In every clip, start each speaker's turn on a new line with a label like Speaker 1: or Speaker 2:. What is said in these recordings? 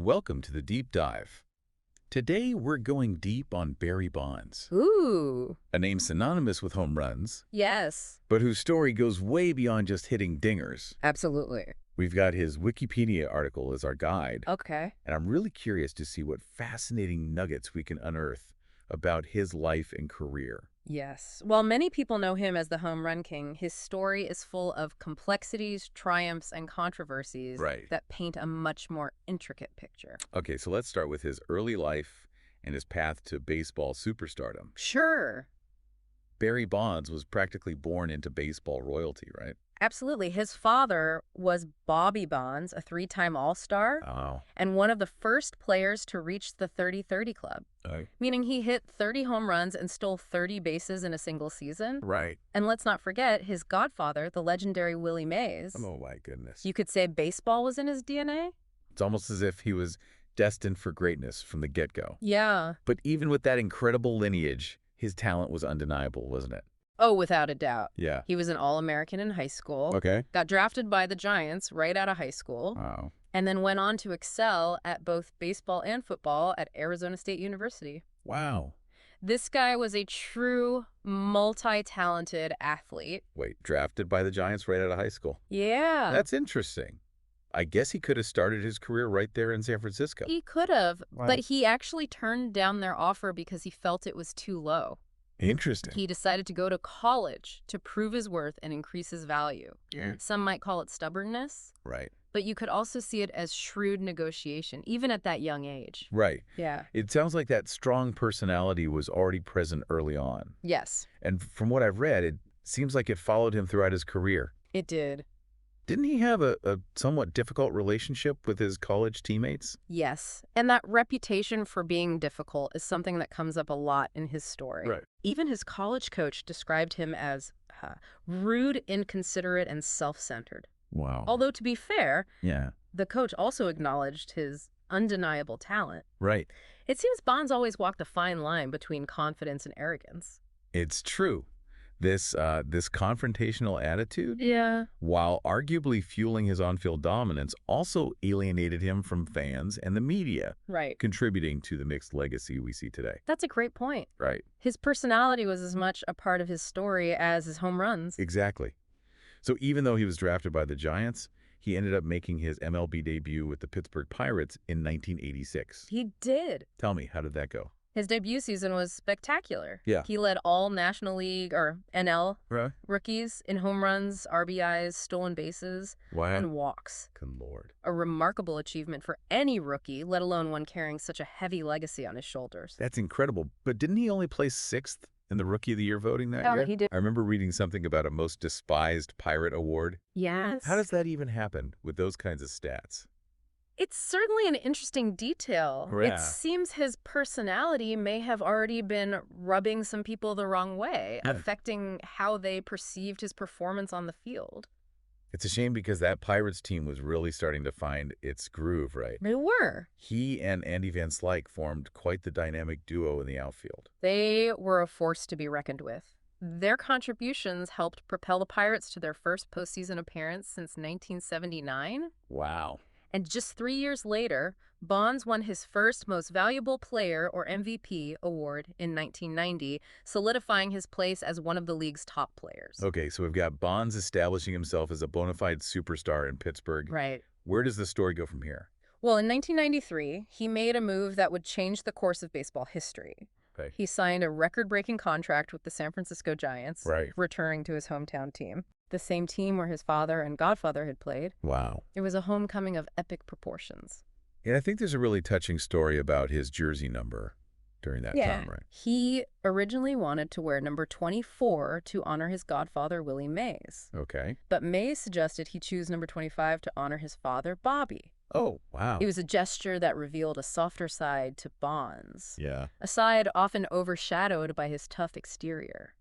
Speaker 1: Welcome to the Deep Dive. Today we're going deep on Barry Bonds,
Speaker 2: Ooh.
Speaker 1: a name synonymous with home runs,
Speaker 2: Yes.
Speaker 1: but whose story goes way beyond just hitting dingers.
Speaker 2: Absolutely.
Speaker 1: We've got his Wikipedia article as our guide,
Speaker 2: Okay.
Speaker 1: and I'm really curious to see what fascinating nuggets we can unearth about his life and career.
Speaker 2: Yes. While many people know him as the home run king, his story is full of complexities, triumphs, and controversies
Speaker 1: Right.
Speaker 2: that paint a much more intricate picture.
Speaker 1: Okay, so let's start with his early life and his path to baseball superstardom.
Speaker 2: Sure.
Speaker 1: Barry Bonds was practically born into baseball royalty, right?
Speaker 2: Absolutely. His father was Bobby Bonds, a three-time All-Star,
Speaker 1: Oh.
Speaker 2: and one of the first players to reach the 30-30 club, meaning he hit 30 home runs and stole 30 bases in a single season.
Speaker 1: Right.
Speaker 2: And let's not forget his godfather, the legendary Willie Mays.
Speaker 1: Oh, my goodness.
Speaker 2: You could say baseball was in his DNA?
Speaker 1: It's almost as if he was destined for greatness from the get-go.
Speaker 2: Yeah.
Speaker 1: But even with that incredible lineage, his talent was undeniable, wasn't it?
Speaker 2: Oh, without a doubt.
Speaker 1: Yeah.
Speaker 2: He was an All-American in high school,
Speaker 1: Okay.
Speaker 2: got drafted by the Giants right out of high school,
Speaker 1: Wow.
Speaker 2: and then went on to excel at both baseball and football at Arizona State University.
Speaker 1: Wow.
Speaker 2: This guy was a true multi-talented athlete.
Speaker 1: Wait, drafted by the Giants right out of high school.
Speaker 2: Yeah.
Speaker 1: That's interesting. I guess he could have started his career right there in San Francisco.
Speaker 2: He could have,
Speaker 1: Wow.
Speaker 2: but he actually turned down their offer because he felt it was too low.
Speaker 1: Interesting.
Speaker 2: He decided to go to college to prove his worth and increase his value.
Speaker 1: Yeah.
Speaker 2: Some might call it stubbornness,
Speaker 1: Right.
Speaker 2: but you could also see it as shrewd negotiation, even at that young age.
Speaker 1: Right.
Speaker 2: Yeah.
Speaker 1: It sounds like that strong personality was already present early on.
Speaker 2: Yes,
Speaker 1: And from what I've read, it seems like it followed him throughout his career.
Speaker 2: it did.
Speaker 1: Didn't he have a somewhat difficult relationship with his college teammates?
Speaker 2: Yes, and that reputation for being difficult is something that comes up a lot in his story.
Speaker 1: Right.
Speaker 2: Even his college coach described him as rude, inconsiderate, and self-centered.
Speaker 1: Wow.
Speaker 2: Although, to be fair,
Speaker 1: Yeah.
Speaker 2: the coach also acknowledged his undeniable talent.
Speaker 1: Right.
Speaker 2: It seems Bonds always walked a fine line between confidence and arrogance.
Speaker 1: It's true. This confrontational attitude,
Speaker 2: Yeah.
Speaker 1: while arguably fueling his on-field dominance, also alienated him from fans and the media,
Speaker 2: Right.
Speaker 1: contributing to the mixed legacy we see today.
Speaker 2: That's a great point.
Speaker 1: Right.
Speaker 2: His personality was as much a part of his story as his home runs.
Speaker 1: Exactly. So even though he was drafted by the Giants, he ended up making his MLB debut with the Pittsburgh Pirates in 1986.
Speaker 2: He did.
Speaker 1: Tell me, how did that go?
Speaker 2: His debut season was spectacular.
Speaker 1: Yeah.
Speaker 2: He led all National League, or NL,
Speaker 1: Right.
Speaker 2: rookies in home runs, RBIs, stolen bases,
Speaker 1: Wow.
Speaker 2: and walks.
Speaker 1: Good Lord.
Speaker 2: A remarkable achievement for any rookie, let alone one carrying such a heavy legacy on his shoulders.
Speaker 1: That's incredible. But didn't he only place 6th in the Rookie of the Year voting that year?
Speaker 2: He did.
Speaker 1: I remember reading something about a most despised Pirate award.
Speaker 2: Yes.
Speaker 1: How does that even happen with those kinds of stats?
Speaker 2: It's certainly an interesting detail.
Speaker 1: Yeah.
Speaker 2: It seems his personality may have already been rubbing some people the wrong way,
Speaker 1: Yeah.
Speaker 2: affecting how they perceived his performance on the field.
Speaker 1: It's a shame because that Pirates team was really starting to find its groove, right?
Speaker 2: They were.
Speaker 1: He and Andy Van Slyke formed quite the dynamic duo in the outfield.
Speaker 2: They were a force to be reckoned with. Their contributions helped propel the Pirates to their first postseason appearance since 1979.
Speaker 1: Wow.
Speaker 2: And just 3 years later, Bonds won his first Most Valuable Player, or MVP, award in 1990, solidifying his place as one of the league's top players.
Speaker 1: Okay, so we've got Bonds establishing himself as a bona fide superstar in Pittsburgh.
Speaker 2: Right.
Speaker 1: Where does the story go from here?
Speaker 2: Well, in 1993, he made a move that would change the course of baseball history.
Speaker 1: Okay.
Speaker 2: He signed a record-breaking contract with the San Francisco Giants,
Speaker 1: Right.
Speaker 2: returning to his hometown team, the same team where his father and godfather had played.
Speaker 1: Wow.
Speaker 2: It was a homecoming of epic proportions.
Speaker 1: And I think there's a really touching story about his jersey number during that time, right?
Speaker 2: He originally wanted to wear number 24 to honor his godfather, Willie Mays.
Speaker 1: Okay.
Speaker 2: But Mays suggested he choose number 25 to honor his father, Bobby.
Speaker 1: Oh, wow.
Speaker 2: It was a gesture that revealed a softer side to Bonds,
Speaker 1: Yeah.
Speaker 2: a side often overshadowed by his tough exterior.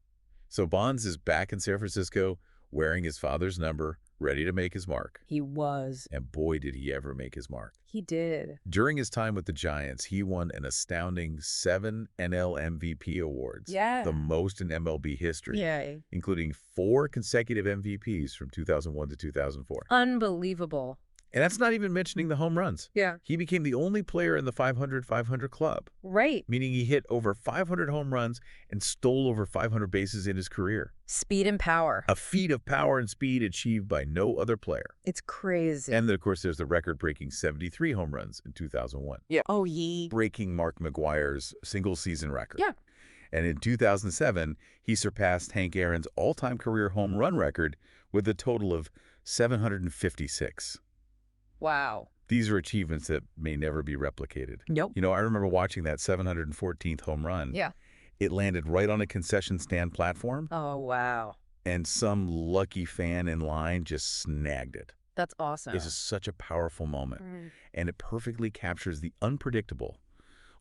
Speaker 1: So Bonds is back in San Francisco wearing his father's number, ready to make his mark.
Speaker 2: He was.
Speaker 1: And boy, did he ever make his mark.
Speaker 2: He did.
Speaker 1: During his time with the Giants, he won an astounding 7 NL MVP awards.
Speaker 2: Yeah.
Speaker 1: The most in MLB history.
Speaker 2: Yeah.
Speaker 1: Including 4 consecutive MVPs from 2001 to 2004.
Speaker 2: Unbelievable.
Speaker 1: And that's not even mentioning the home runs.
Speaker 2: Yeah.
Speaker 1: He became the only player in the 500-500 club,
Speaker 2: Right.
Speaker 1: meaning he hit over 500 home runs and stole over 500 bases in his career.
Speaker 2: Speed and power.
Speaker 1: A feat of power and speed achieved by no other player.
Speaker 2: It's crazy.
Speaker 1: And then, of course, there's the record-breaking 73 home runs in 2001.
Speaker 2: Yeah. Oh, yeah.
Speaker 1: Breaking Mark McGwire's single-season record.
Speaker 2: Yeah.
Speaker 1: And in 2007, he surpassed Hank Aaron's all-time career home run record with a total of 756.
Speaker 2: Wow.
Speaker 1: These are achievements that may never be replicated.
Speaker 2: Nope.
Speaker 1: You know, I remember watching that 714th home run.
Speaker 2: Yeah.
Speaker 1: It landed right on a concession stand platform,
Speaker 2: Oh, wow.
Speaker 1: and some lucky fan in line just snagged it.
Speaker 2: That's awesome.
Speaker 1: This is such a powerful moment, and it perfectly captures the unpredictable,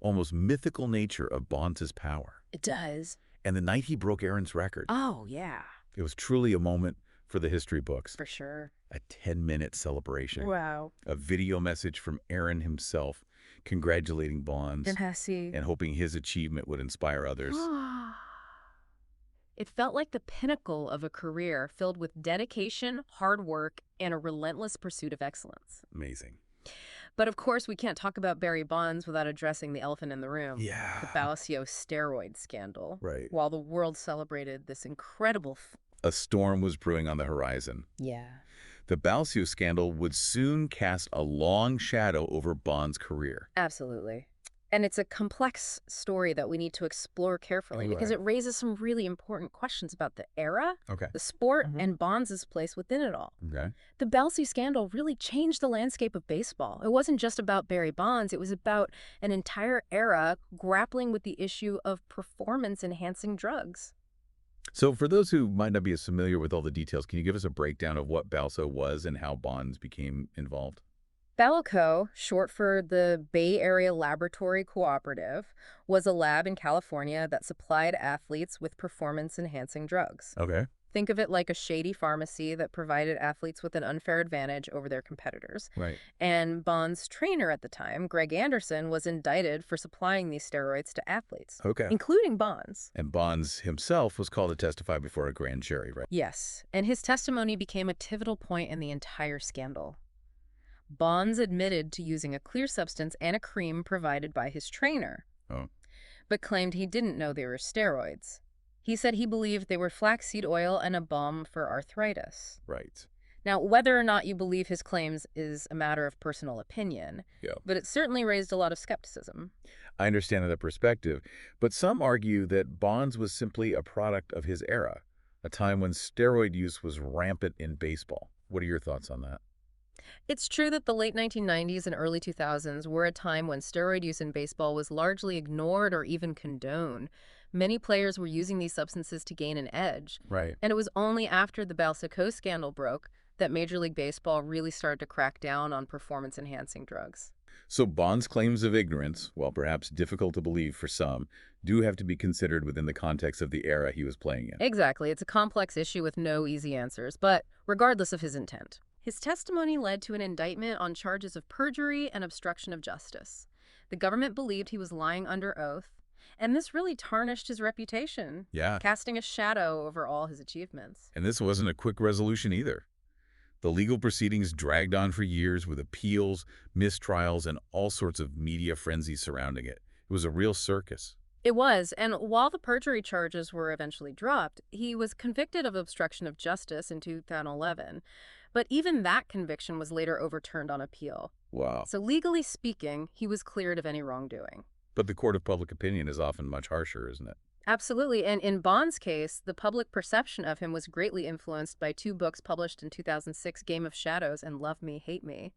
Speaker 1: almost mythical nature of Bonds' power.
Speaker 2: It does.
Speaker 1: And the night he broke Aaron's record,
Speaker 2: Oh, yeah.
Speaker 1: it was truly a moment for the history books.
Speaker 2: For sure.
Speaker 1: A 10-minute celebration.
Speaker 2: Wow.
Speaker 1: A video message from Aaron himself congratulating Bonds and hoping his achievement would inspire others.
Speaker 2: It felt like the pinnacle of a career filled with dedication, hard work, and a relentless pursuit of excellence.
Speaker 1: Amazing.
Speaker 2: But of course, we can't talk about Barry Bonds without addressing the elephant in the room.
Speaker 1: Yeah.
Speaker 2: The Balcio steroid scandal.
Speaker 1: Right.
Speaker 2: While the world celebrated this incredible...
Speaker 1: A storm was brewing on the horizon.
Speaker 2: Yeah.
Speaker 1: The Balcio scandal would soon cast a long shadow over Bonds' career.
Speaker 2: Absolutely. And it's a complex story that we need to explore carefully because it raises some really important questions about the era, the sport, and Bonds' place within it all.
Speaker 1: Okay.
Speaker 2: The Balcio scandal really changed the landscape of baseball. It wasn't just about Barry Bonds. It was about an entire era grappling with the issue of performance-enhancing drugs.
Speaker 1: So for those who might not be as familiar with all the details, can you give us a breakdown of what Balcio was and how Bonds became involved?
Speaker 2: Balco, short for the Bay Area Laboratory Cooperative, was a lab in California that supplied athletes with performance-enhancing drugs.
Speaker 1: Okay.
Speaker 2: Think of it like a shady pharmacy that provided athletes with an unfair advantage over their competitors.
Speaker 1: Right.
Speaker 2: And Bonds' trainer at the time, Greg Anderson, was indicted for supplying these steroids to athletes, including Bonds.
Speaker 1: And Bonds himself was called to testify before a grand jury, right?
Speaker 2: Yes, and his testimony became a pivotal point in the entire scandal. Bonds admitted to using a clear substance and a cream provided by his trainer, but claimed he didn't know they were steroids. He said he believed they were flaxseed oil and a balm for arthritis.
Speaker 1: Right.
Speaker 2: Now, whether or not you believe his claims is a matter of personal opinion, but it certainly raised a lot of skepticism.
Speaker 1: I understand that perspective, but some argue that Bonds was simply a product of his era, a time when steroid use was rampant in baseball. What are your thoughts on that?
Speaker 2: It's true that the late 1990s and early 2000s were a time when steroid use in baseball was largely ignored or even condoned. Many players were using these substances to gain an edge.
Speaker 1: Right.
Speaker 2: And it was only after the Balcio scandal broke that Major League Baseball really started to crack down on performance-enhancing drugs.
Speaker 1: So Bonds' claims of ignorance, while perhaps difficult to believe for some, do have to be considered within the context of the era he was playing in.
Speaker 2: Exactly. It's a complex issue with no easy answers, but regardless of his intent. His testimony led to an indictment on charges of perjury and obstruction of justice. The government believed he was lying under oath, and this really tarnished his reputation, casting a shadow over all his achievements.
Speaker 1: And this wasn't a quick resolution either. The legal proceedings dragged on for years with appeals, mistrials, and all sorts of media frenzy surrounding it. It was a real circus.
Speaker 2: It was, and while the perjury charges were eventually dropped, he was convicted of obstruction of justice in 2011. But even that conviction was later overturned on appeal.
Speaker 1: Wow.
Speaker 2: So legally speaking, he was cleared of any wrongdoing.
Speaker 1: But the court of public opinion is often much harsher, isn't it?
Speaker 2: Absolutely. And in Bonds' case, the public perception of him was greatly influenced by two books published in 2006, Game of Shadows and Love Me, Hate Me.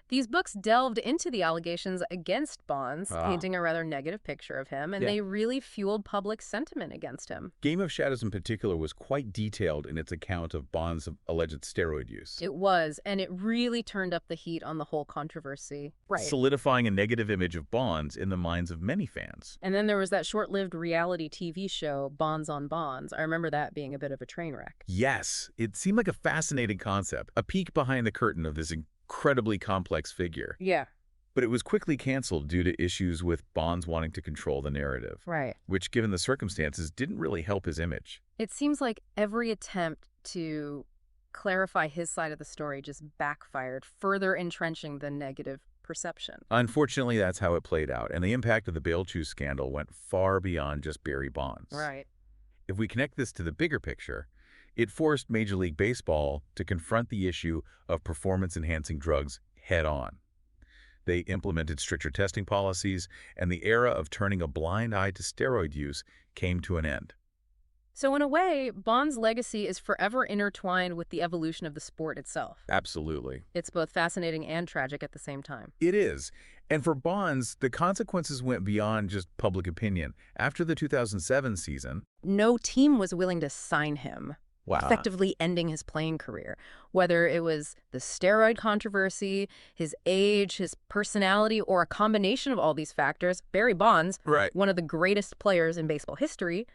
Speaker 2: These books delved into the allegations against Bonds, painting a rather negative picture of him, and they really fueled public sentiment against him.
Speaker 1: Game of Shadows in particular was quite detailed in its account of Bonds' alleged steroid use.
Speaker 2: It was, and it really turned up the heat on the whole controversy.
Speaker 1: Solidifying a negative image of Bonds in the minds of many fans.
Speaker 2: And then there was that short-lived reality TV show, Bonds on Bonds. I remember that being a bit of a train wreck.
Speaker 1: Yes, it seemed like a fascinating concept, a peek behind the curtain of this incredibly complex figure.
Speaker 2: Yeah.
Speaker 1: But it was quickly canceled due to issues with Bonds wanting to control the narrative.
Speaker 2: Right.
Speaker 1: Which, given the circumstances, didn't really help his image.
Speaker 2: It seems like every attempt to clarify his side of the story just backfired, further entrenching the negative perception.
Speaker 1: Unfortunately, that's how it played out, and the impact of the bail chew scandal went far beyond just Barry Bonds.
Speaker 2: Right.
Speaker 1: If we connect this to the bigger picture, it forced Major League Baseball to confront the issue of performance-enhancing drugs head-on. They implemented stricter testing policies, and the era of turning a blind eye to steroid use came to an end.
Speaker 2: So in a way, Bonds' legacy is forever intertwined with the evolution of the sport itself.
Speaker 1: Absolutely.
Speaker 2: It's both fascinating and tragic at the same time.
Speaker 1: It is. And for Bonds, the consequences went beyond just public opinion. After the 2007 season,
Speaker 2: No team was willing to sign him,
Speaker 1: wow,
Speaker 2: effectively ending his playing career. Whether it was the steroid controversy, his age, his personality, or a combination of all these factors, Barry Bonds,
Speaker 1: right,
Speaker 2: one of the greatest players in baseball history,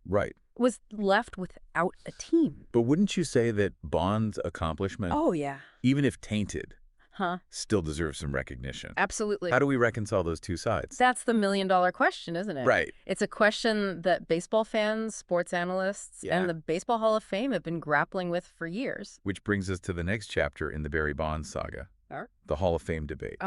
Speaker 1: right,
Speaker 2: was left without a team.
Speaker 1: But wouldn't you say that Bonds' accomplishment,
Speaker 2: Oh, yeah.
Speaker 1: even if tainted,
Speaker 2: Huh?
Speaker 1: still deserves some recognition?
Speaker 2: Absolutely.
Speaker 1: How do we reconcile those two sides?
Speaker 2: That's the million-dollar question, isn't it?
Speaker 1: Right.
Speaker 2: It's a question that baseball fans, sports analysts,
Speaker 1: Yeah.
Speaker 2: and the Baseball Hall of Fame have been grappling with for years.
Speaker 1: Which brings us to the next chapter in the Barry Bonds saga, the Hall of Fame debate.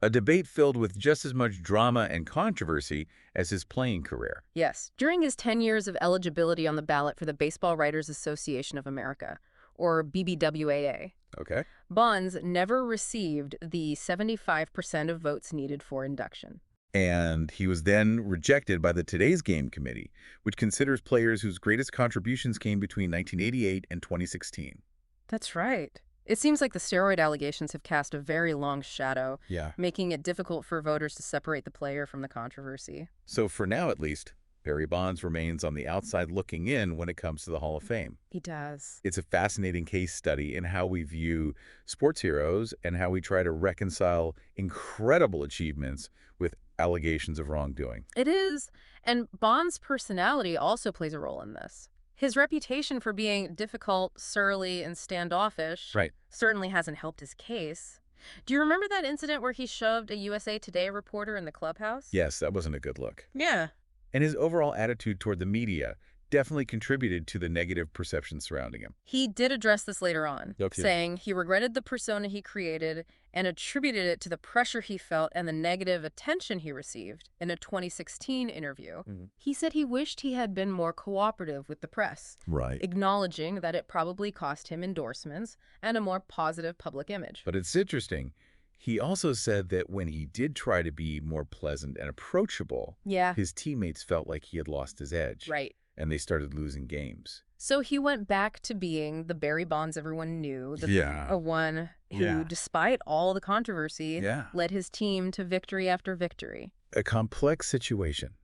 Speaker 1: A debate filled with just as much drama and controversy as his playing career.
Speaker 2: Yes. During his 10 years of eligibility on the ballot for the Baseball Writers Association of America, or BBWAA,
Speaker 1: Okay.
Speaker 2: Bonds never received the 75% of votes needed for induction.
Speaker 1: And he was then rejected by the Today's Game Committee, which considers players whose greatest contributions came between 1988 and 2016.
Speaker 2: That's right. It seems like the steroid allegations have cast a very long shadow,
Speaker 1: Yeah.
Speaker 2: making it difficult for voters to separate the player from the controversy.
Speaker 1: So for now, at least, Barry Bonds remains on the outside looking in when it comes to the Hall of Fame.
Speaker 2: He does.
Speaker 1: It's a fascinating case study in how we view sports heroes and how we try to reconcile incredible achievements with allegations of wrongdoing.
Speaker 2: It is. And Bond's personality also plays a role in this. His reputation for being difficult, surly, and standoffish
Speaker 1: Right.
Speaker 2: certainly hasn't helped his case. Do you remember that incident where he shoved a USA Today reporter in the clubhouse?
Speaker 1: Yes, that wasn't a good look.
Speaker 2: Yeah.
Speaker 1: And his overall attitude toward the media definitely contributed to the negative perception surrounding him.
Speaker 2: He did address this later on,
Speaker 1: Okay.
Speaker 2: saying he regretted the persona he created and attributed it to the pressure he felt and the negative attention he received. In a 2016 interview, he said he wished he had been more cooperative with the press,
Speaker 1: Right.
Speaker 2: acknowledging that it probably cost him endorsements and a more positive public image.
Speaker 1: But it's interesting. He also said that when he did try to be more pleasant and approachable,
Speaker 2: Yeah,
Speaker 1: his teammates felt like he had lost his edge.
Speaker 2: right.
Speaker 1: And they started losing games.
Speaker 2: So he went back to being the Barry Bonds everyone knew, a one who,
Speaker 1: Yeah.
Speaker 2: despite all the controversy,
Speaker 1: Yeah.
Speaker 2: led his team to victory after victory.
Speaker 1: A complex situation.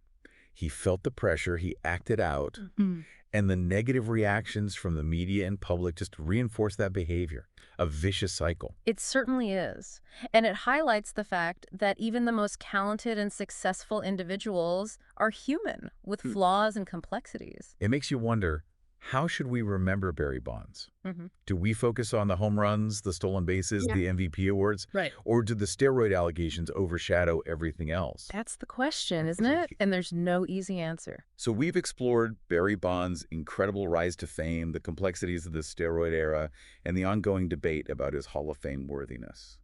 Speaker 1: He felt the pressure, he acted out, and the negative reactions from the media and public just reinforced that behavior. A vicious cycle.
Speaker 2: It certainly is. And it highlights the fact that even the most talented and successful individuals are human with flaws and complexities.
Speaker 1: It makes you wonder, how should we remember Barry Bonds?
Speaker 2: Mm-hmm.
Speaker 1: Do we focus on the home runs, the stolen bases, the MVP awards?
Speaker 2: Right.
Speaker 1: Or do the steroid allegations overshadow everything else?
Speaker 2: That's the question, isn't it? And there's no easy answer.
Speaker 1: So we've explored Barry Bonds' incredible rise to fame, the complexities of the steroid era, and the ongoing debate about his Hall of Fame worthiness.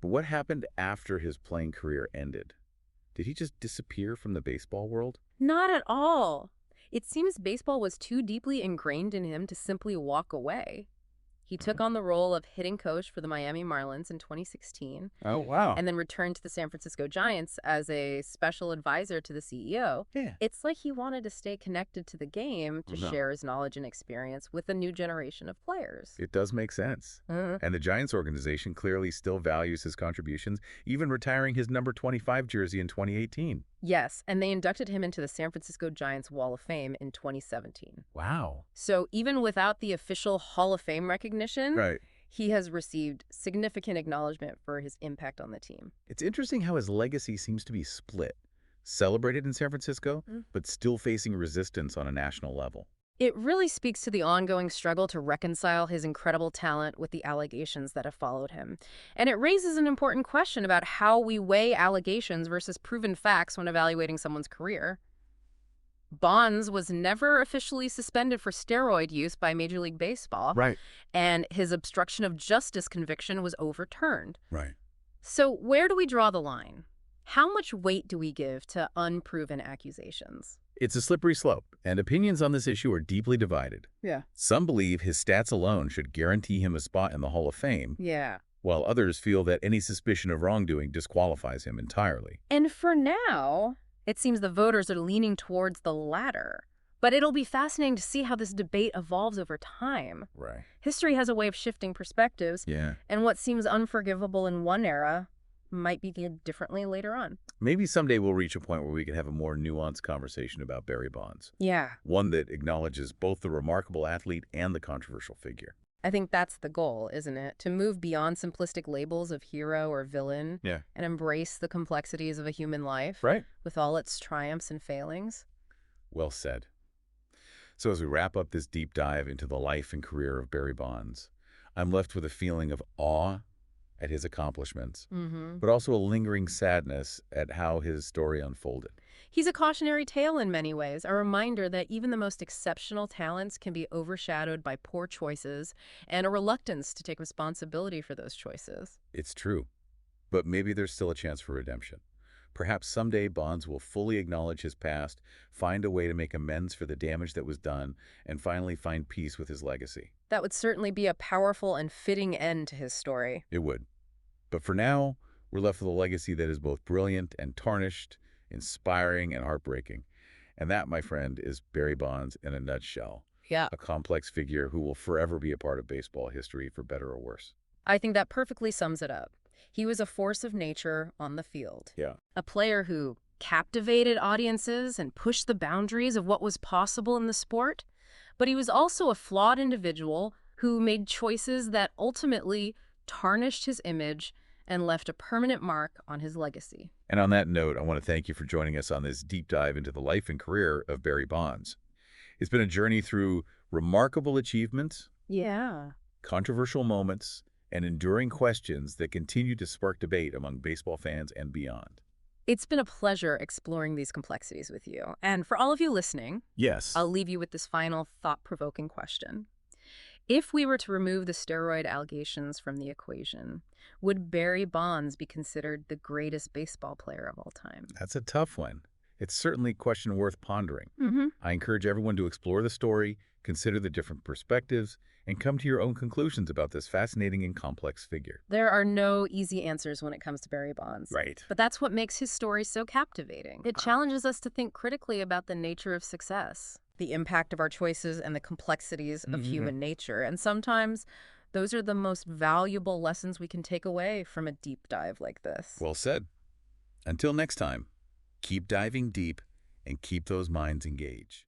Speaker 1: But what happened after his playing career ended? Did he just disappear from the baseball world?
Speaker 2: Not at all. It seems baseball was too deeply ingrained in him to simply walk away. He took on the role of hitting coach for the Miami Marlins in 2016.
Speaker 1: Oh, wow.
Speaker 2: And then returned to the San Francisco Giants as a special advisor to the CEO.
Speaker 1: Yeah.
Speaker 2: It's like he wanted to stay connected to the game to share his knowledge and experience with a new generation of players.
Speaker 1: It does make sense. And the Giants organization clearly still values his contributions, even retiring his number 25 jersey in 2018.
Speaker 2: Yes, and they inducted him into the San Francisco Giants Wall of Fame in 2017.
Speaker 1: Wow.
Speaker 2: So even without the official Hall of Fame recognition,
Speaker 1: Right.
Speaker 2: he has received significant acknowledgement for his impact on the team.
Speaker 1: It's interesting how his legacy seems to be split. Celebrated in San Francisco, but still facing resistance on a national level.
Speaker 2: It really speaks to the ongoing struggle to reconcile his incredible talent with the allegations that have followed him. And it raises an important question about how we weigh allegations versus proven facts when evaluating someone's career. Bonds was never officially suspended for steroid use by Major League Baseball,
Speaker 1: Right.
Speaker 2: and his obstruction of justice conviction was overturned.
Speaker 1: Right.
Speaker 2: So where do we draw the line? How much weight do we give to unproven accusations?
Speaker 1: It's a slippery slope, and opinions on this issue are deeply divided.
Speaker 2: Yeah.
Speaker 1: Some believe his stats alone should guarantee him a spot in the Hall of Fame,
Speaker 2: Yeah.
Speaker 1: while others feel that any suspicion of wrongdoing disqualifies him entirely.
Speaker 2: And for now, it seems the voters are leaning towards the latter. But it'll be fascinating to see how this debate evolves over time.
Speaker 1: Right.
Speaker 2: History has a way of shifting perspectives,
Speaker 1: Yeah.
Speaker 2: and what seems unforgivable in one era might be viewed differently later on.
Speaker 1: Maybe someday we'll reach a point where we can have a more nuanced conversation about Barry Bonds,
Speaker 2: Yeah.
Speaker 1: one that acknowledges both the remarkable athlete and the controversial figure.
Speaker 2: I think that's the goal, isn't it? To move beyond simplistic labels of hero or villain
Speaker 1: Yeah.
Speaker 2: and embrace the complexities of a human life
Speaker 1: Right.
Speaker 2: with all its triumphs and failings.
Speaker 1: Well said. So as we wrap up this deep dive into the life and career of Barry Bonds, I'm left with a feeling of awe at his accomplishments, but also a lingering sadness at how his story unfolded.
Speaker 2: He's a cautionary tale in many ways, a reminder that even the most exceptional talents can be overshadowed by poor choices and a reluctance to take responsibility for those choices.
Speaker 1: It's true, but maybe there's still a chance for redemption. Perhaps someday Bonds will fully acknowledge his past, find a way to make amends for the damage that was done, and finally find peace with his legacy.
Speaker 2: That would certainly be a powerful and fitting end to his story.
Speaker 1: It would. But for now, we're left with a legacy that is both brilliant and tarnished, inspiring and heartbreaking. And that, my friend, is Barry Bonds in a nutshell.
Speaker 2: Yeah.
Speaker 1: A complex figure who will forever be a part of baseball history, for better or worse.
Speaker 2: I think that perfectly sums it up. He was a force of nature on the field.
Speaker 1: Yeah.
Speaker 2: A player who captivated audiences and pushed the boundaries of what was possible in the sport. But he was also a flawed individual who made choices that ultimately tarnished his image and left a permanent mark on his legacy.
Speaker 1: And on that note, I want to thank you for joining us on this deep dive into the life and career of Barry Bonds. It's been a journey through remarkable achievements,
Speaker 2: Yeah.
Speaker 1: controversial moments, and enduring questions that continue to spark debate among baseball fans and beyond.
Speaker 2: It's been a pleasure exploring these complexities with you. And for all of you listening,
Speaker 1: Yes.
Speaker 2: I'll leave you with this final thought-provoking question. If we were to remove the steroid allegations from the equation, would Barry Bonds be considered the greatest baseball player of all time?
Speaker 1: That's a tough one. It's certainly a question worth pondering.
Speaker 2: Mm-hmm.
Speaker 1: I encourage everyone to explore the story, consider the different perspectives, and come to your own conclusions about this fascinating and complex figure.
Speaker 2: There are no easy answers when it comes to Barry Bonds.
Speaker 1: Right.
Speaker 2: But that's what makes his story so captivating. It challenges us to think critically about the nature of success, the impact of our choices, and the complexities of human nature. And sometimes those are the most valuable lessons we can take away from a deep dive like this.
Speaker 1: Well said. Until next time, keep diving deep and keep those minds engaged.